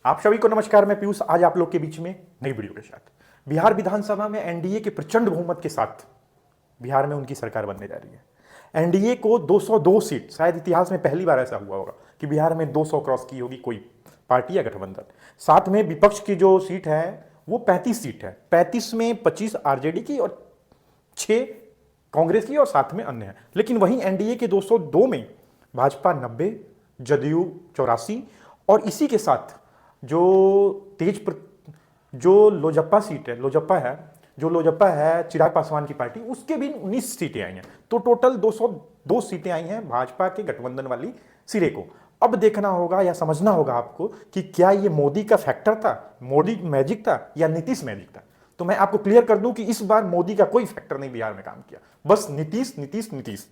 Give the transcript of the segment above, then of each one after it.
आप सभी को नमस्कार। मैं पीयूष आज आप लोग के बीच में नई वीडियो के साथ। बिहार विधानसभा में एनडीए के प्रचंड बहुमत के साथ बिहार में उनकी सरकार बनने जा रही है। एनडीए को 202 सीट, शायद इतिहास में पहली बार ऐसा हुआ होगा कि बिहार में 200 क्रॉस की होगी कोई पार्टी या गठबंधन। साथ में विपक्ष की जो सीट है वो 35 सीट है। 35 में 25 आरजेडी की और 6 कांग्रेस की और साथ में अन्य है। लेकिन वहीं एनडीए के 202 में भाजपा 90, जदयू 84 और इसी के साथ जो लोजपा सीट है, लोजपा है चिराग पासवान की पार्टी, उसके भी 19 सीटें आई हैं। तो टोटल 202 सीटें आई हैं भाजपा के गठबंधन वाली सिरे को। अब देखना होगा या समझना होगा आपको कि क्या ये मोदी का फैक्टर था, मोदी मैजिक था या नीतीश मैजिक था। तो मैं आपको क्लियर कर दूं कि इस बार मोदी का कोई फैक्टर नहीं बिहार में काम किया, बस नीतीश नीतीश नीतीश।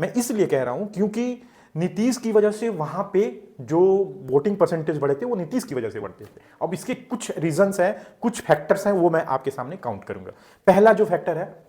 मैं इसलिए कह रहा हूं क्योंकि नीतीश की वजह से वहां पे जो वोटिंग परसेंटेज बढ़े थे वो नीतीश की वजह से बढ़ते थे। अब इसके कुछ रीजंस हैं, कुछ फैक्टर्स हैं, वो मैं आपके सामने काउंट करूंगा। पहला जो फैक्टर है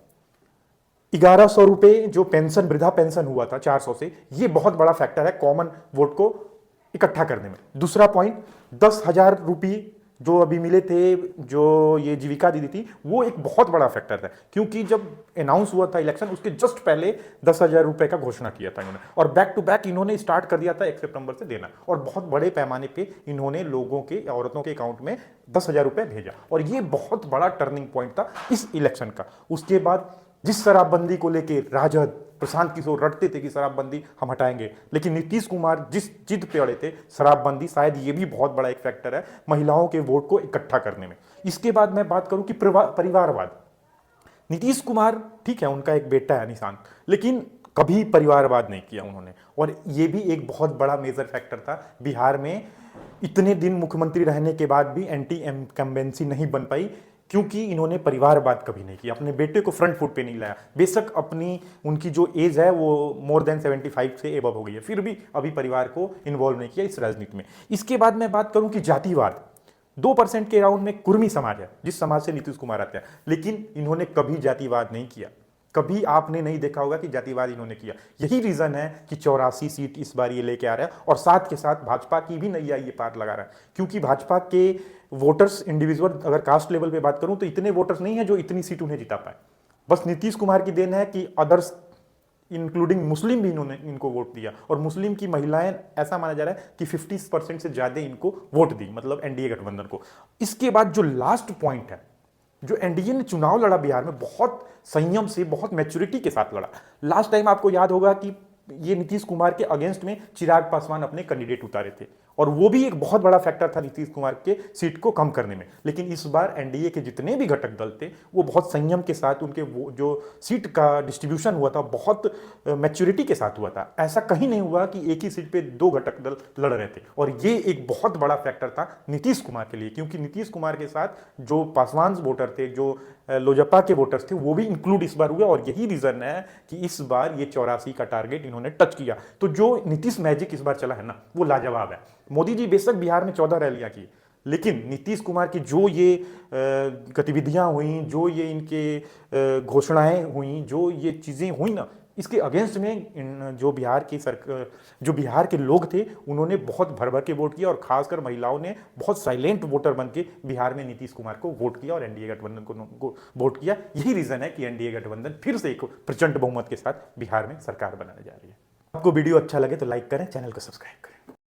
1100 रुपए जो पेंशन, वृद्धा पेंशन हुआ था 400 से, ये बहुत बड़ा फैक्टर है कॉमन वोट को इकट्ठा करने में। दूसरा पॉइंट 10,000 रुपये जो अभी मिले थे, जो ये जीविका दीदी थी, वो एक बहुत बड़ा फैक्टर था क्योंकि जब अनाउंस हुआ था इलेक्शन उसके जस्ट पहले 10,000 रुपए का घोषणा किया था इन्होंने, और बैक टू बैक इन्होंने स्टार्ट कर दिया था 1 सितंबर से देना, और बहुत बड़े पैमाने पे इन्होंने लोगों के, औरतों के अकाउंट में 10,000 रुपए भेजा, और ये बहुत बड़ा टर्निंग पॉइंट था इस इलेक्शन का। उसके बाद जिस शराबबंदी को लेकर राजद, प्रशांत किशोर रटते थे कि शराबबंदी हम हटाएंगे, लेकिन नीतीश कुमार जिस जिद पे अड़े थे शराबबंदी, शायद ये भी बहुत बड़ा एक फैक्टर है महिलाओं के वोट को इकट्ठा करने में। इसके बाद मैं बात करूं कि परिवारवाद। नीतीश कुमार, ठीक है, उनका एक बेटा है निशांत, लेकिन कभी परिवारवाद नहीं किया उन्होंने, और ये भी एक बहुत बड़ा मेजर फैक्टर था बिहार में। इतने दिन मुख्यमंत्री रहने के बाद भी एंटी इनकम्बेंसी नहीं बन पाई क्योंकि इन्होंने परिवारवाद कभी नहीं किया, अपने बेटे को फ्रंट फुट पे नहीं लाया। बेशक उनकी जो एज है वो मोर देन 75 से एबव हो गई है, फिर भी अभी परिवार को इन्वॉल्व नहीं किया इस राजनीति में। इसके बाद मैं बात करूं कि जातिवाद। 2% के राउंड में कुर्मी समाज है, जिस समाज से नीतीश कुमार आते हैं, लेकिन इन्होंने कभी जातिवाद नहीं किया। कभी आपने नहीं देखा होगा कि जातिवाद इन्होंने किया। यही रीजन है कि 84 सीट इस बार ये लेके आ रहा है, और साथ के साथ भाजपा की भी नैया ये पार लगा रहा है क्योंकि भाजपा के वोटर्स इंडिविजुअल, अगर कास्ट लेवल पे बात करूं तो इतने वोटर्स नहीं है जो इतनी सीट उन्हें जिता पाए। बस नीतीश कुमार की देन है कि अदर्स इंक्लूडिंग मुस्लिम भी इन्होंने इनको वोट दिया, और मुस्लिम की महिलाएं, ऐसा माना जा रहा है कि 50% से ज्यादा इनको वोट दी, मतलब एनडीए गठबंधन को। इसके बाद जो लास्ट पॉइंट है, जो एनडीए ने चुनाव लड़ा बिहार में, बहुत संयम से, बहुत मैच्योरिटी के साथ लड़ा। लास्ट टाइम आपको याद होगा कि ये नीतीश कुमार के अगेंस्ट में चिराग पासवान अपने कैंडिडेट उतारे थे, और वो भी एक बहुत बड़ा फैक्टर था नीतीश कुमार के सीट को कम करने में। लेकिन इस बार एनडीए के जितने भी घटक दल थे वो बहुत संयम के साथ, उनके वो जो सीट का डिस्ट्रीब्यूशन हुआ था बहुत मैच्योरिटी के साथ हुआ था। ऐसा कहीं नहीं हुआ कि एक ही सीट पे 2 घटक दल लड़ रहे थे, और ये एक बहुत बड़ा फैक्टर था नीतीश कुमार के लिए, क्योंकि नीतीश कुमार के साथ जो पासवान वोटर थे, जो लोजपा के वोटर्स थे, वो भी इंक्लूड इस बार हुए, और यही रीजन है कि इस बार ये 84 का टारगेट इन्होंने टच किया। तो जो नीतीश मैजिक इस बार चला है ना, वो लाजवाब है। मोदी जी बेशक बिहार में 14 रैलियां की, लेकिन नीतीश कुमार की जो ये गतिविधियां हुई, जो ये इनके घोषणाएं हुई, जो ये चीजें हुई ना, इसके अगेंस्ट में जो बिहार के लोग थे उन्होंने बहुत भर भर के वोट किया, और खासकर महिलाओं ने बहुत साइलेंट वोटर बन के बिहार में नीतीश कुमार को वोट किया और एनडीए गठबंधन को वोट किया। यही रीजन है कि एनडीए गठबंधन फिर से एक प्रचंड बहुमत के साथ बिहार में सरकार बनाने जा रही है। आपको वीडियो अच्छा लगे तो लाइक करें, चैनल को सब्सक्राइब करें।